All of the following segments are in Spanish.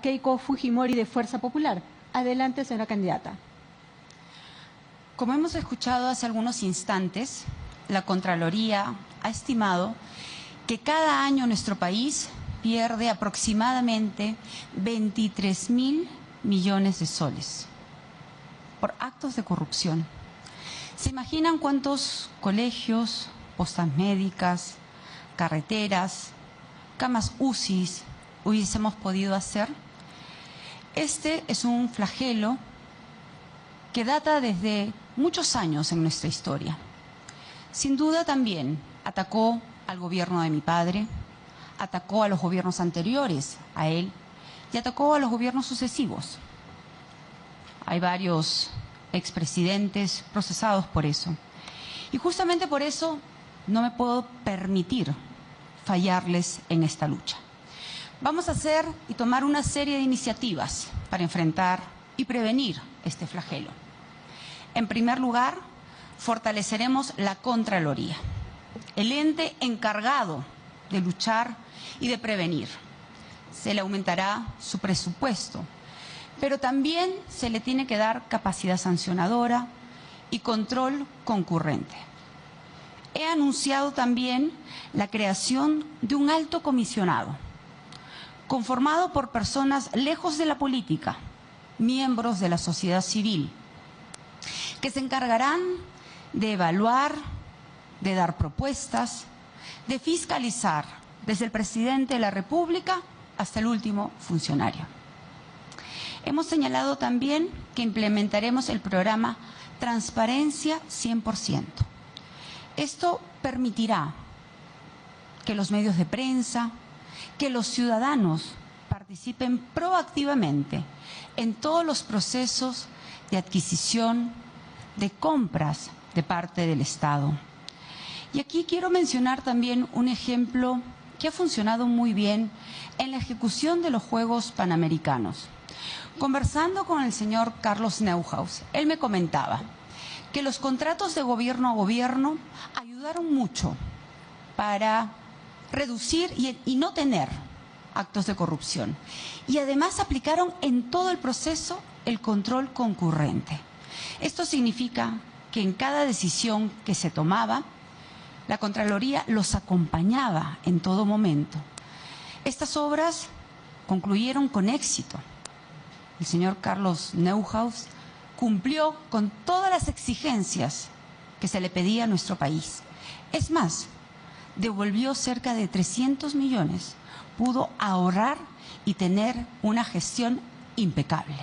Keiko Fujimori de Fuerza Popular. Adelante, señora candidata. Como hemos escuchado hace algunos instantes, la Contraloría ha estimado que cada año nuestro país pierde aproximadamente 23.000 millones de soles por actos de corrupción. ¿Se imaginan cuántos colegios, postas médicas, carreteras, camas UCI hubiésemos podido hacer? Este es un flagelo que data desde muchos años en nuestra historia. Sin duda también atacó al gobierno de mi padre, atacó a los gobiernos anteriores a él y atacó a los gobiernos sucesivos. Hay varios expresidentes procesados por eso. Y justamente por eso no me puedo permitir fallarles en esta lucha. Vamos a hacer y tomar una serie de iniciativas para enfrentar y prevenir este flagelo. En primer lugar, fortaleceremos la Contraloría, el ente encargado de luchar y de prevenir. Se le aumentará su presupuesto, pero también se le tiene que dar capacidad sancionadora y control concurrente. He anunciado también la creación de un alto comisionado, conformado por personas lejos de la política, miembros de la sociedad civil, que se encargarán de evaluar, de dar propuestas, de fiscalizar desde el presidente de la República hasta el último funcionario. Hemos señalado también que implementaremos el programa Transparencia 100%. Esto permitirá que los medios de prensa, que los ciudadanos participen proactivamente en todos los procesos de adquisición, de compras de parte del Estado. Y aquí quiero mencionar también un ejemplo que ha funcionado muy bien en la ejecución de los Juegos Panamericanos. Conversando con el señor Carlos Neuhaus, él me comentaba que los contratos de gobierno a gobierno ayudaron mucho para reducir y no tener actos de corrupción. Y además aplicaron en todo el proceso el control concurrente. Esto significa que en cada decisión que se tomaba, la Contraloría los acompañaba en todo momento. Estas obras concluyeron con éxito. El señor Carlos Neuhaus cumplió con todas las exigencias que se le pedía a nuestro país. Es más, devolvió cerca de 300 millones, pudo ahorrar y tener una gestión impecable.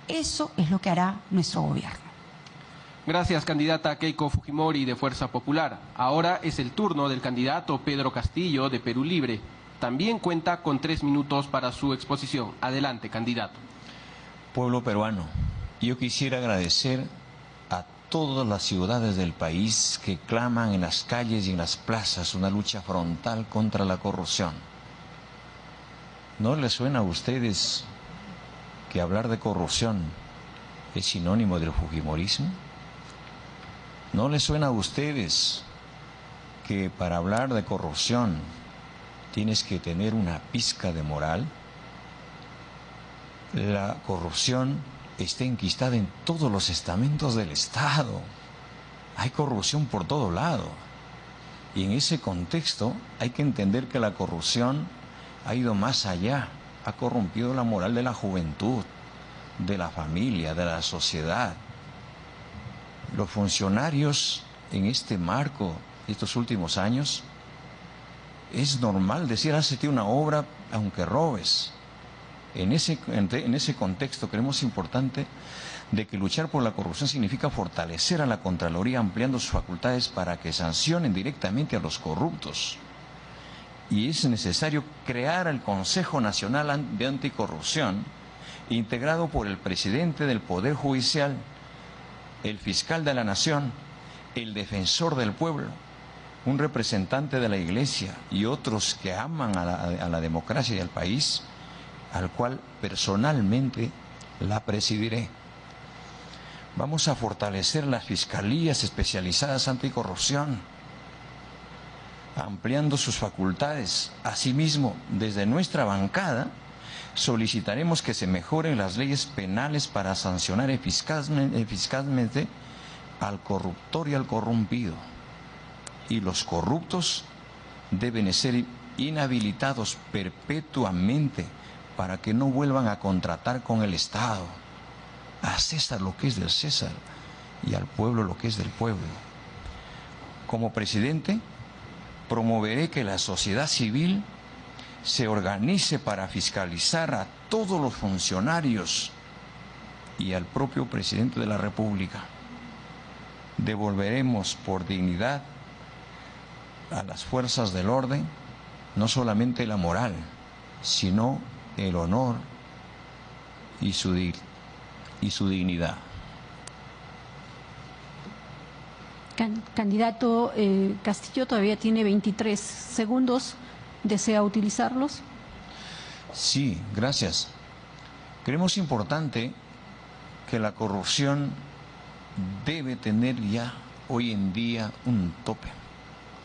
Eso es lo que hará nuestro gobierno. Gracias, candidata Keiko Fujimori de Fuerza Popular. Ahora es el turno del candidato Pedro Castillo de Perú Libre. También cuenta con 3 minutos para su exposición. Adelante, candidato. Pueblo peruano, yo quisiera agradecer a todas las ciudades del país que claman en las calles y en las plazas una lucha frontal contra la corrupción. ¿No les suena a ustedes que hablar de corrupción es sinónimo del fujimorismo? ¿No les suena a ustedes que para hablar de corrupción tienes que tener una pizca de moral? La corrupción está enquistada en todos los estamentos del Estado. Hay corrupción por todo lado. Y en ese contexto hay que entender que la corrupción ha ido más allá. Ha corrompido la moral de la juventud, de la familia, de la sociedad. Los funcionarios en este marco, estos últimos años, es normal decir, hazte una obra aunque robes. En ese contexto creemos importante de que luchar por la corrupción significa fortalecer a la Contraloría ampliando sus facultades para que sancionen directamente a los corruptos. Y es necesario crear el Consejo Nacional de Anticorrupción, integrado por el presidente del Poder Judicial, el fiscal de la Nación, el defensor del pueblo, un representante de la Iglesia y otros que aman a la democracia y al país, al cual personalmente la presidiré. Vamos a fortalecer las fiscalías especializadas anticorrupción, ampliando sus facultades. Asimismo, desde nuestra bancada Solicitaremos que se mejoren las leyes penales para sancionar eficazmente al corruptor y al corrompido. Y los corruptos deben ser inhabilitados perpetuamente para que no vuelvan a contratar con el Estado. A César lo que es del César y al pueblo lo que es del pueblo. Como presidente, promoveré que la sociedad civil se organice para fiscalizar a todos los funcionarios y al propio presidente de la República. Devolveremos por dignidad a las fuerzas del orden no solamente la moral, sino el honor y su dignidad. Candidato Castillo todavía tiene 23 segundos. ¿Desea utilizarlos? Sí, gracias. Creemos importante que la corrupción debe tener ya hoy en día un tope.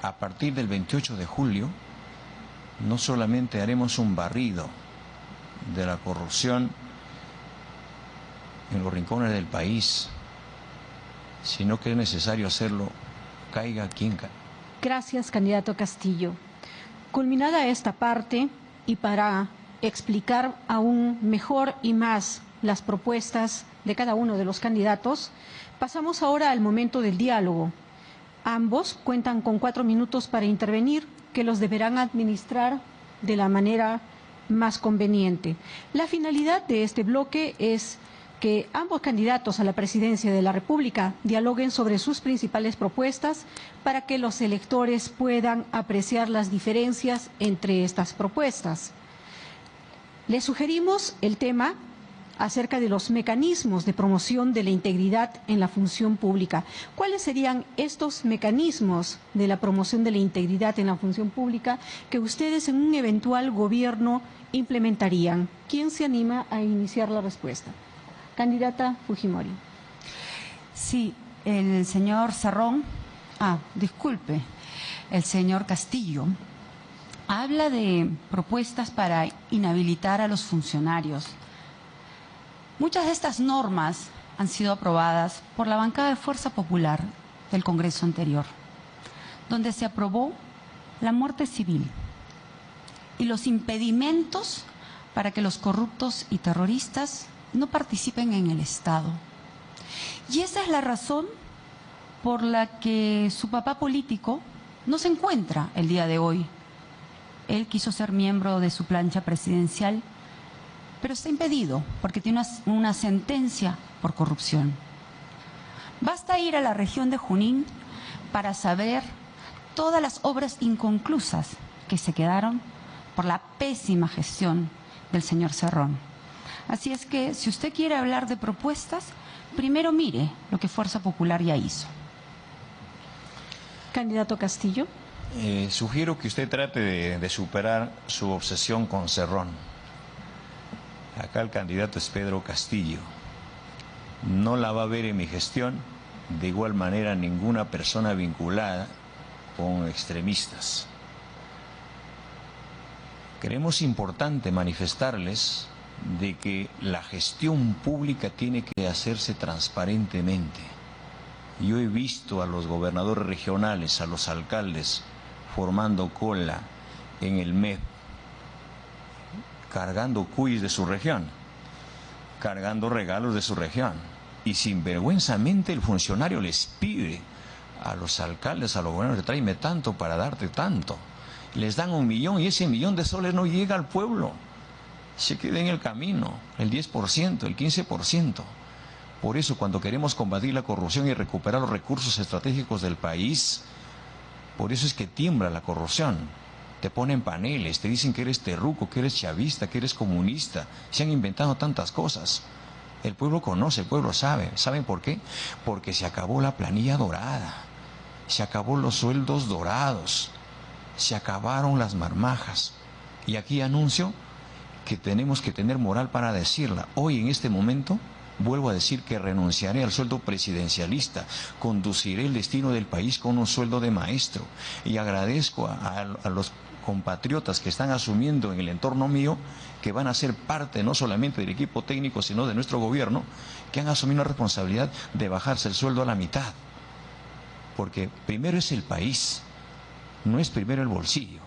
A partir del 28 de julio, no solamente haremos un barrido de la corrupción en los rincones del país, sino que es necesario hacerlo, caiga quien caiga. Gracias, candidato Castillo. Culminada esta parte y para explicar aún mejor y más las propuestas de cada uno de los candidatos, pasamos ahora al momento del diálogo. Ambos cuentan con 4 minutos para intervenir, que los deberán administrar de la manera más conveniente. La finalidad de este bloque es que ambos candidatos a la presidencia de la República dialoguen sobre sus principales propuestas para que los electores puedan apreciar las diferencias entre estas propuestas. Les sugerimos el tema acerca de los mecanismos de promoción de la integridad en la función pública. ¿Cuáles serían estos mecanismos de la promoción de la integridad en la función pública que ustedes en un eventual gobierno implementarían? ¿Quién se anima a iniciar la respuesta? Candidata Fujimori. Sí, el señor Cerrón, disculpe, el señor Castillo, habla de propuestas para inhabilitar a los funcionarios. Muchas de estas normas han sido aprobadas por la bancada de Fuerza Popular del Congreso anterior, donde se aprobó la muerte civil y los impedimentos para que los corruptos y terroristas no participen en el Estado. Y esa es la razón por la que su papá político no se encuentra el día de hoy. Él quiso ser miembro de su plancha presidencial, pero está impedido porque tiene una sentencia por corrupción. Basta ir a la región de Junín para saber todas las obras inconclusas que se quedaron por la pésima gestión del señor Cerrón. Así es que, si usted quiere hablar de propuestas, primero mire lo que Fuerza Popular ya hizo. Candidato Castillo. Sugiero que usted trate de superar su obsesión con Cerrón. Acá el candidato es Pedro Castillo. No la va a ver en mi gestión, de igual manera ninguna persona vinculada con extremistas. Creemos importante manifestarles de que la gestión pública tiene que hacerse transparentemente. Yo he visto a los gobernadores regionales, a los alcaldes, formando cola en el MEP, cargando cuyes de su región, cargando regalos de su región. Y sinvergüenzamente el funcionario les pide a los alcaldes, a los gobernadores, tráeme tanto para darte tanto. Les dan 1 millón y ese 1 millón de soles no llega al pueblo. Se queda en el camino, el 10%, el 15%. Por eso, cuando queremos combatir la corrupción y recuperar los recursos estratégicos del país, por eso es que tiembla la corrupción. Te ponen paneles, te dicen que eres terruco, que eres chavista, que eres comunista. Se han inventado tantas cosas. El pueblo conoce, el pueblo sabe. ¿Saben por qué? Porque se acabó la planilla dorada, se acabó los sueldos dorados, se acabaron las marmajas. Y aquí anuncio que tenemos que tener moral para decirla. Hoy, en este momento, vuelvo a decir que renunciaré al sueldo presidencialista, conduciré el destino del país con un sueldo de maestro y agradezco a los compatriotas que están asumiendo en el entorno mío, que van a ser parte no solamente del equipo técnico, sino de nuestro gobierno, que han asumido la responsabilidad de bajarse el sueldo a la mitad. Porque primero es el país, no es primero el bolsillo,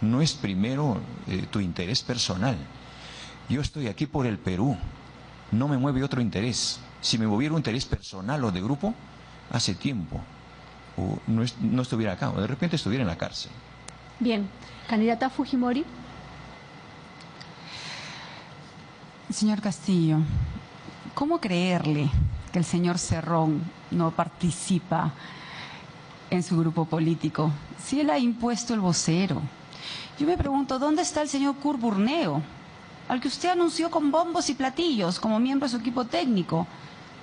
no es primero tu interés personal. Yo estoy aquí por el Perú, no me mueve otro interés. Si me moviera un interés personal o de grupo, hace tiempo no estuviera acá, o de repente estuviera en la cárcel. Bien, candidata Fujimori. Señor Castillo, ¿cómo creerle que el señor Cerrón no participa en su grupo político si él ha impuesto el vocero? Yo me pregunto, ¿dónde está el señor Kurt Burneo, al que usted anunció con bombos y platillos como miembro de su equipo técnico?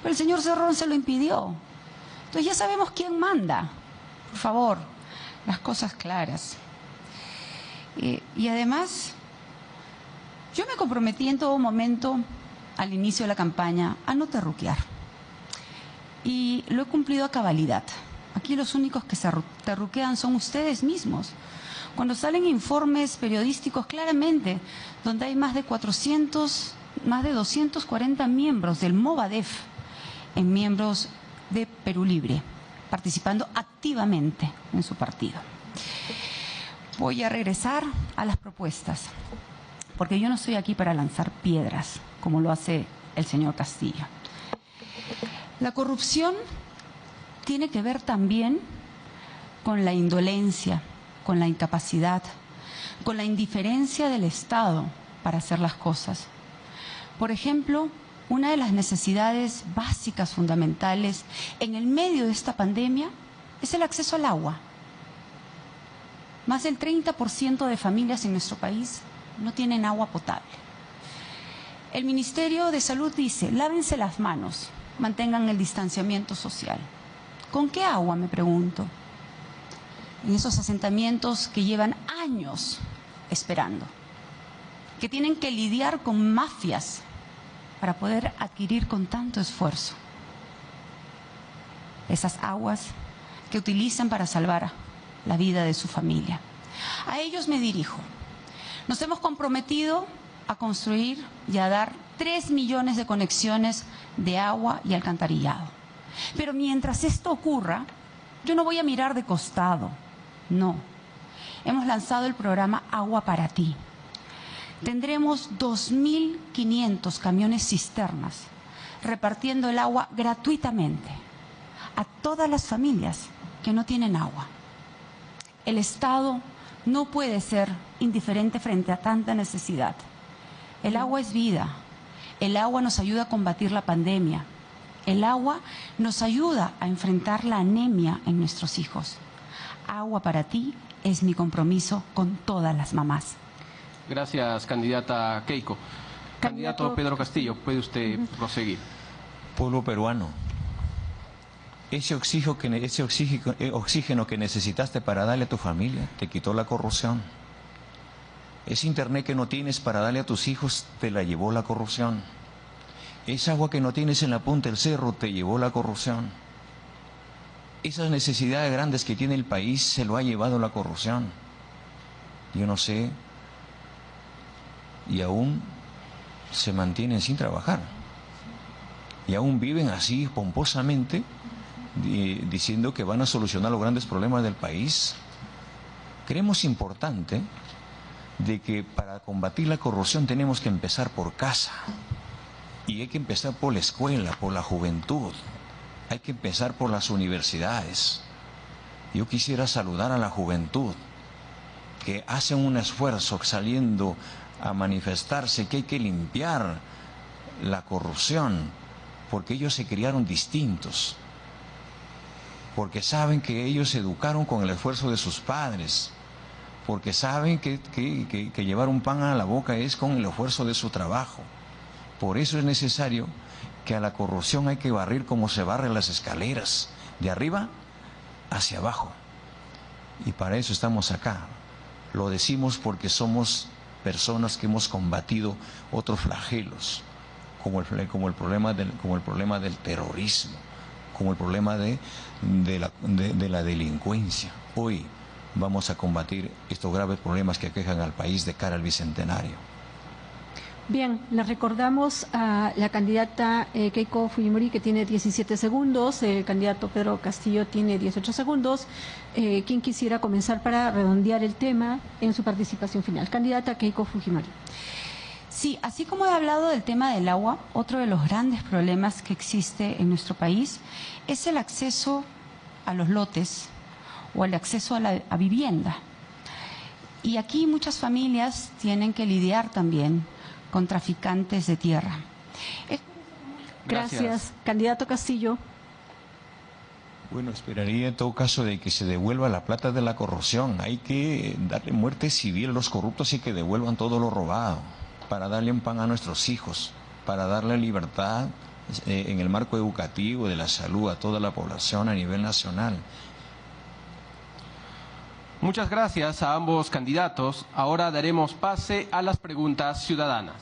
Pero el señor Cerrón se lo impidió. Entonces ya sabemos quién manda. Por favor, las cosas claras. Y además, yo me comprometí en todo momento, al inicio de la campaña, a no terruquear. Y lo he cumplido a cabalidad. Aquí los únicos que se terruquean son ustedes mismos. Cuando salen informes periodísticos claramente, donde hay más de 240 miembros del Movadef en miembros de Perú Libre, participando activamente en su partido. Voy a regresar a las propuestas, porque yo no estoy aquí para lanzar piedras, como lo hace el señor Castillo. La corrupción tiene que ver también con la indolencia, con la incapacidad, con la indiferencia del Estado para hacer las cosas. Por ejemplo, una de las necesidades básicas, fundamentales, en el medio de esta pandemia, es el acceso al agua. Más del 30% de familias en nuestro país no tienen agua potable. El Ministerio de Salud dice, lávense las manos, mantengan el distanciamiento social. ¿Con qué agua, me pregunto? En esos asentamientos que llevan años esperando, que tienen que lidiar con mafias para poder adquirir con tanto esfuerzo esas aguas que utilizan para salvar la vida de su familia. A ellos me dirijo. Nos hemos comprometido a construir y a dar 3 millones de conexiones de agua y alcantarillado. Pero mientras esto ocurra, yo no voy a mirar de costado, no. Hemos lanzado el programa Agua para Ti. Tendremos 2.500 camiones cisternas repartiendo el agua gratuitamente a todas las familias que no tienen agua. El Estado no puede ser indiferente frente a tanta necesidad. El agua es vida. El agua nos ayuda a combatir la pandemia. El agua nos ayuda a enfrentar la anemia en nuestros hijos. Agua para Ti es mi compromiso con todas las mamás. Gracias, candidata Keiko. Candidato Pedro Castillo, puede usted proseguir. Pueblo peruano, ese oxígeno que necesitaste para darle a tu familia, te quitó la corrupción. Ese internet que no tienes para darle a tus hijos, te la llevó la corrupción. Esa agua que no tienes en la punta del cerro, te llevó la corrupción. Esas necesidades grandes que tiene el país, se lo ha llevado la corrupción. Yo no sé, y aún se mantienen sin trabajar. Y aún viven así pomposamente, diciendo que van a solucionar los grandes problemas del país. Creemos importante de que para combatir la corrupción tenemos que empezar por casa. Y hay que empezar por la escuela, por la juventud. Hay que empezar por las universidades. Yo quisiera saludar a la juventud, que hacen un esfuerzo saliendo a manifestarse que hay que limpiar la corrupción, porque ellos se criaron distintos, porque saben que ellos se educaron con el esfuerzo de sus padres, porque saben que llevar un pan a la boca es con el esfuerzo de su trabajo. Por eso es necesario que a la corrupción hay que barrer como se barren las escaleras, de arriba hacia abajo. Y para eso estamos acá. Lo decimos porque somos personas que hemos combatido otros flagelos, como el problema del terrorismo, como el problema de la delincuencia. Hoy vamos a combatir estos graves problemas que aquejan al país de cara al Bicentenario. Bien, le recordamos a la candidata Keiko Fujimori, que tiene 17 segundos, el candidato Pedro Castillo tiene 18 segundos. ¿Quién quisiera comenzar para redondear el tema en su participación final? Candidata Keiko Fujimori. Sí, así como he hablado del tema del agua, otro de los grandes problemas que existe en nuestro país es el acceso a los lotes o el acceso a vivienda. Y aquí muchas familias tienen que lidiar también con traficantes de tierra. Gracias. Candidato Castillo. Bueno, esperaría en todo caso de que se devuelva la plata de la corrupción. Hay que darle muerte civil a los corruptos y que devuelvan todo lo robado, para darle un pan a nuestros hijos, para darle libertad en el marco educativo, de la salud, a toda la población a nivel nacional. Muchas gracias a ambos candidatos. Ahora daremos pase a las preguntas ciudadanas.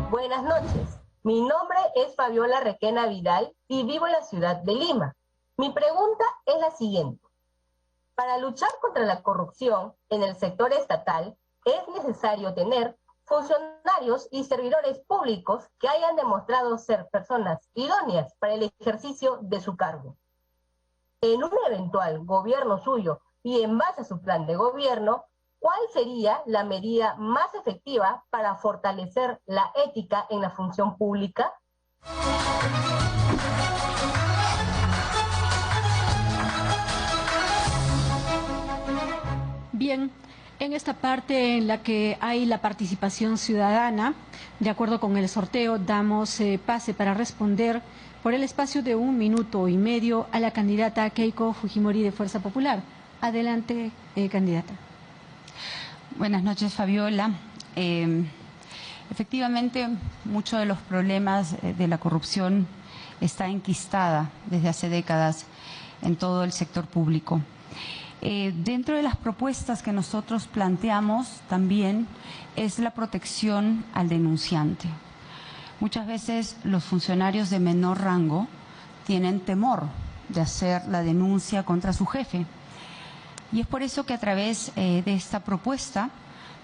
Buenas noches. Mi nombre es Fabiola Requena Vidal y vivo en la ciudad de Lima. Mi pregunta es la siguiente. Para luchar contra la corrupción en el sector estatal, es necesario tener funcionarios y servidores públicos que hayan demostrado ser personas idóneas para el ejercicio de su cargo. En un eventual gobierno suyo y en base a su plan de gobierno, ¿cuál sería la medida más efectiva para fortalecer la ética en la función pública? Bien, en esta parte en la que hay la participación ciudadana, de acuerdo con el sorteo, damos pase para responder por el espacio de 1 minuto y medio a la candidata Keiko Fujimori de Fuerza Popular. Adelante, candidata. Buenas noches, Fabiola. Efectivamente, muchos de los problemas de la corrupción está enquistada desde hace décadas en todo el sector público. Dentro de las propuestas que nosotros planteamos también es la protección al denunciante. Muchas veces los funcionarios de menor rango tienen temor de hacer la denuncia contra su jefe. Y es por eso que a través de esta propuesta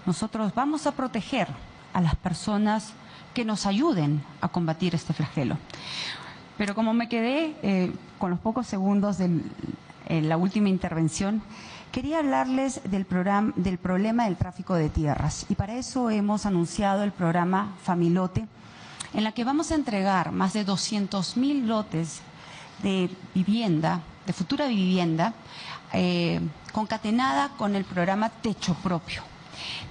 nosotros vamos a proteger a las personas que nos ayuden a combatir este flagelo. Pero como me quedé con los pocos segundos en la última intervención, quería hablarles del problema del tráfico de tierras. Y para eso hemos anunciado el programa Familote, en la que vamos a entregar más de 200.000 lotes de vivienda, de futura vivienda, concatenada con el programa Techo Propio.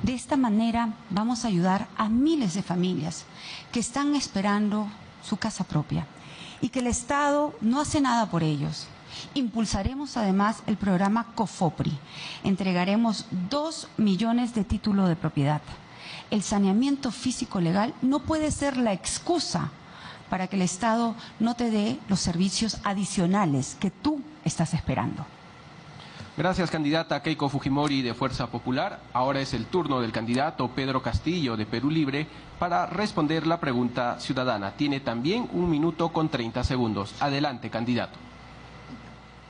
De esta manera vamos a ayudar a miles de familias que están esperando su casa propia y que el Estado no hace nada por ellos. Impulsaremos además el programa COFOPRI. Entregaremos 2 millones de títulos de propiedad. El saneamiento físico legal no puede ser la excusa para que el Estado no te dé los servicios adicionales que tú estás esperando. Gracias, candidata Keiko Fujimori de Fuerza Popular. Ahora es el turno del candidato Pedro Castillo de Perú Libre para responder la pregunta ciudadana. Tiene también 1 minuto con 30 segundos. Adelante, candidato.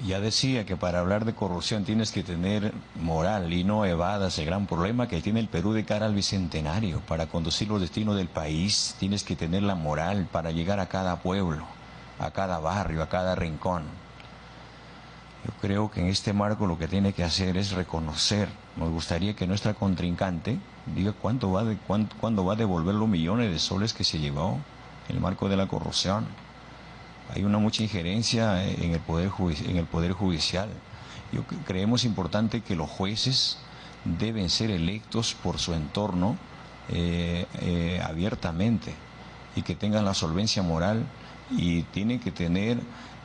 Ya decía que para hablar de corrupción tienes que tener moral y no evadas el gran problema que tiene el Perú de cara al Bicentenario. Para conducir los destinos del país tienes que tener la moral para llegar a cada pueblo, a cada barrio, a cada rincón. Yo creo que en este marco lo que tiene que hacer es reconocer. Nos gustaría que nuestra contrincante diga cuándo va a devolver los millones de soles que se llevó en el marco de la corrupción. Hay una mucha injerencia en el Poder Judicial. Creemos importante que los jueces deben ser electos por su entorno abiertamente y que tengan la solvencia moral y tienen que tener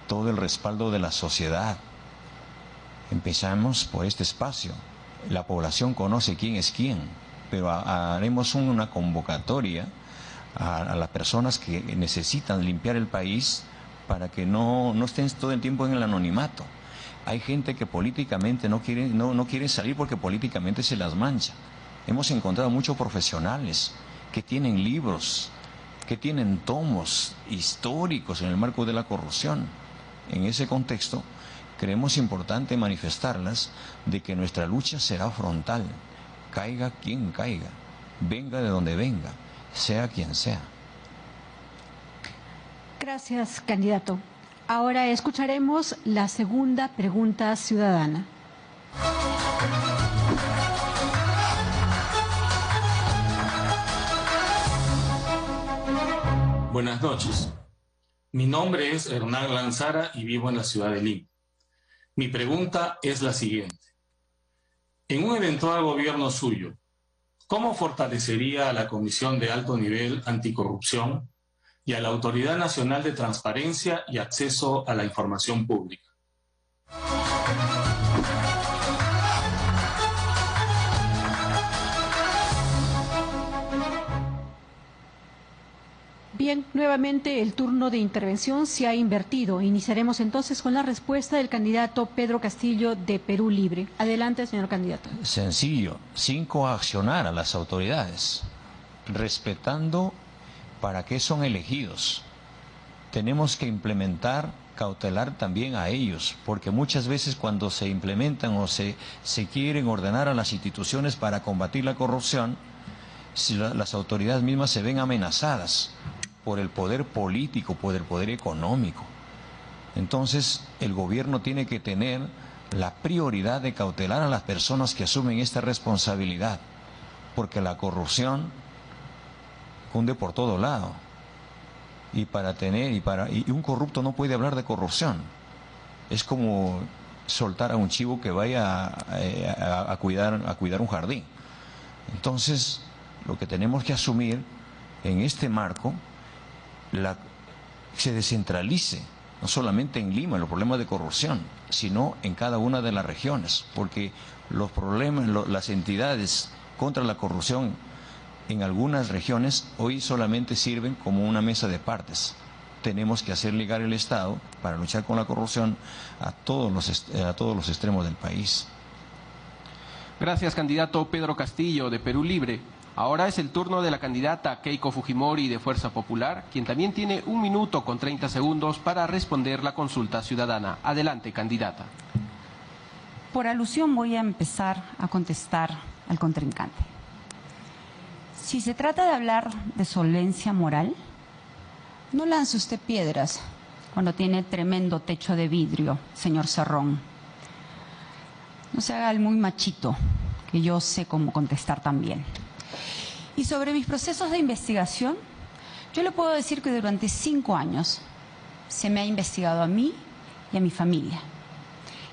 todo el respaldo de la sociedad. Empezamos por este espacio. La población conoce quién es quién, pero haremos una convocatoria a las personas que necesitan limpiar el país para que no estén todo el tiempo en el anonimato. Hay gente que políticamente no quiere salir porque políticamente se las mancha. Hemos encontrado muchos profesionales que tienen libros, que tienen tomos históricos en el marco de la corrupción. En ese contexto, creemos importante manifestarlas de que nuestra lucha será frontal, caiga quien caiga, venga de donde venga, sea quien sea. Gracias, candidato. Ahora escucharemos la segunda pregunta ciudadana. Buenas noches. Mi nombre es Hernán Lanzara y vivo en la ciudad de Lima. Mi pregunta es la siguiente. En un eventual gobierno suyo, ¿cómo fortalecería a la Comisión de Alto Nivel Anticorrupción y a la Autoridad Nacional de Transparencia y Acceso a la Información Pública? Bien, nuevamente el turno de intervención se ha invertido. Iniciaremos entonces con la respuesta del candidato Pedro Castillo de Perú Libre. Adelante, señor candidato. Sencillo, sin coaccionar a las autoridades, respetando para qué son elegidos. Tenemos que implementar, cautelar también a ellos, porque muchas veces cuando se implementan o se quieren ordenar a las instituciones para combatir la corrupción, si las autoridades mismas se ven amenazadas por el poder político, por el poder económico. Entonces, el gobierno tiene que tener la prioridad de cautelar a las personas que asumen esta responsabilidad, porque la corrupción cunde por todo lado. Y un corrupto no puede hablar de corrupción. Es como soltar a un chivo que vaya a cuidar un jardín. Entonces, lo que tenemos que asumir en este marco, se descentralice, no solamente en Lima, los problemas de corrupción, sino en cada una de las regiones, porque los problemas, las entidades contra la corrupción en algunas regiones hoy solamente sirven como una mesa de partes. Tenemos que hacer llegar el Estado para luchar con la corrupción a todos los extremos del país. Gracias, candidato Pedro Castillo de Perú Libre. Ahora es el turno de la candidata Keiko Fujimori de Fuerza Popular, quien también tiene 1 minuto con 30 segundos para responder la consulta ciudadana. Adelante, candidata. Por alusión voy a empezar a contestar al contrincante. Si se trata de hablar de solvencia moral, no lance usted piedras cuando tiene tremendo techo de vidrio, señor Cerrón. No se haga el muy machito, que yo sé cómo contestar también. Y sobre mis procesos de investigación, yo le puedo decir que durante 5 años se me ha investigado a mí y a mi familia.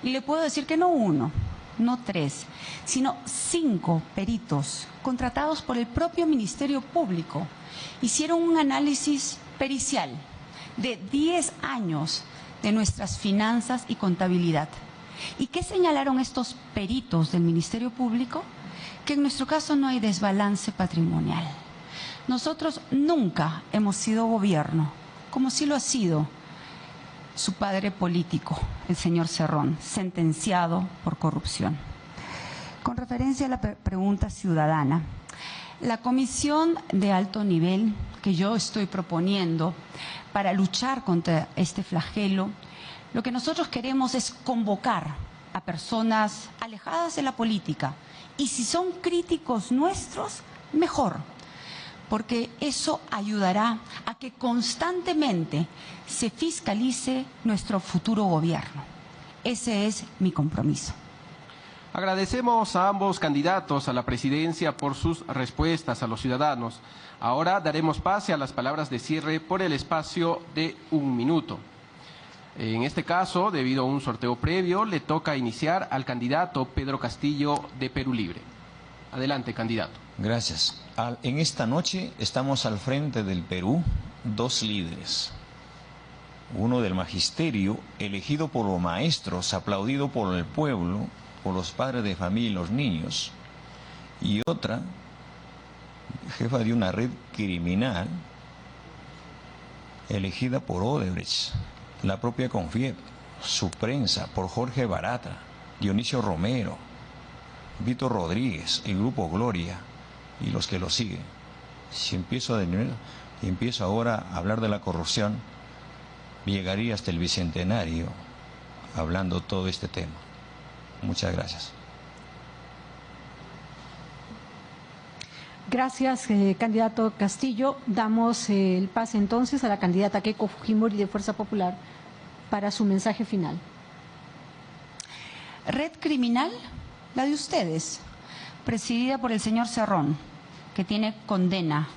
Y le puedo decir que no 1, no 3, sino 5 peritos contratados por el propio Ministerio Público hicieron un análisis pericial de 10 años de nuestras finanzas y contabilidad. ¿Y qué señalaron estos peritos del Ministerio Público? Que en nuestro caso no hay desbalance patrimonial. Nosotros nunca hemos sido gobierno, como sí lo ha sido su padre político, el señor Cerrón, sentenciado por corrupción. Con referencia a la pregunta ciudadana, la comisión de alto nivel que yo estoy proponiendo para luchar contra este flagelo, lo que nosotros queremos es convocar a personas alejadas de la política, y si son críticos nuestros, mejor, porque eso ayudará a que constantemente se fiscalice nuestro futuro gobierno. Ese es mi compromiso. Agradecemos a ambos candidatos a la presidencia por sus respuestas a los ciudadanos. Ahora daremos pase a las palabras de cierre por el espacio de 1 minuto. En este caso, debido a un sorteo previo, le toca iniciar al candidato Pedro Castillo de Perú Libre. Adelante, candidato. Gracias. En esta noche estamos al frente del Perú 2 líderes. Uno del magisterio, elegido por los maestros, aplaudido por el pueblo, por los padres de familia y los niños. Y otra, jefa de una red criminal, elegida por Odebrecht, la propia Confiep, su prensa, por Jorge Barata, Dionisio Romero, Víctor Rodríguez, el Grupo Gloria y los que lo siguen. Si empiezo a denunciar, y empiezo ahora a hablar de la corrupción, llegaría hasta el bicentenario hablando todo este tema. Muchas gracias. Gracias, candidato Castillo. Damos el pase entonces a la candidata Keiko Fujimori de Fuerza Popular para su mensaje final. Red criminal, la de ustedes, presidida por el señor Cerrón, que tiene condena,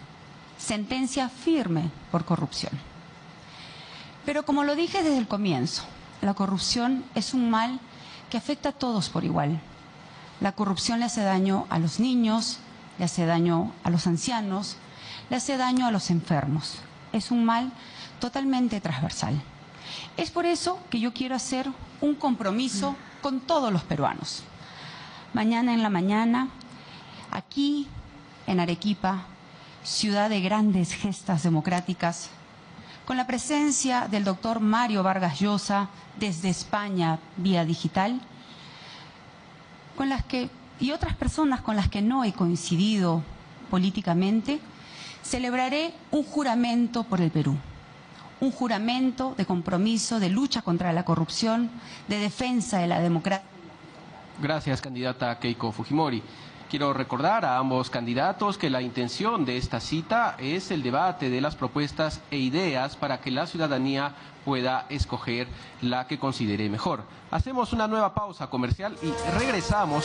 sentencia firme por corrupción. Pero como lo dije desde el comienzo, la corrupción es un mal que afecta a todos por igual. La corrupción le hace daño a los niños, le hace daño a los ancianos, le hace daño a los enfermos. Es un mal totalmente transversal. Es por eso que yo quiero hacer un compromiso con todos los peruanos. Mañana en la mañana, aquí en Arequipa, ciudad de grandes gestas democráticas, con la presencia del doctor Mario Vargas Llosa desde España vía digital, y otras personas con las que no he coincidido políticamente, celebraré un juramento por el Perú. Un juramento de compromiso, de lucha contra la corrupción, de defensa de la democracia. Gracias, candidata Keiko Fujimori. Quiero recordar a ambos candidatos que la intención de esta cita es el debate de las propuestas e ideas para que la ciudadanía pueda escoger la que considere mejor. Hacemos una nueva pausa comercial y regresamos.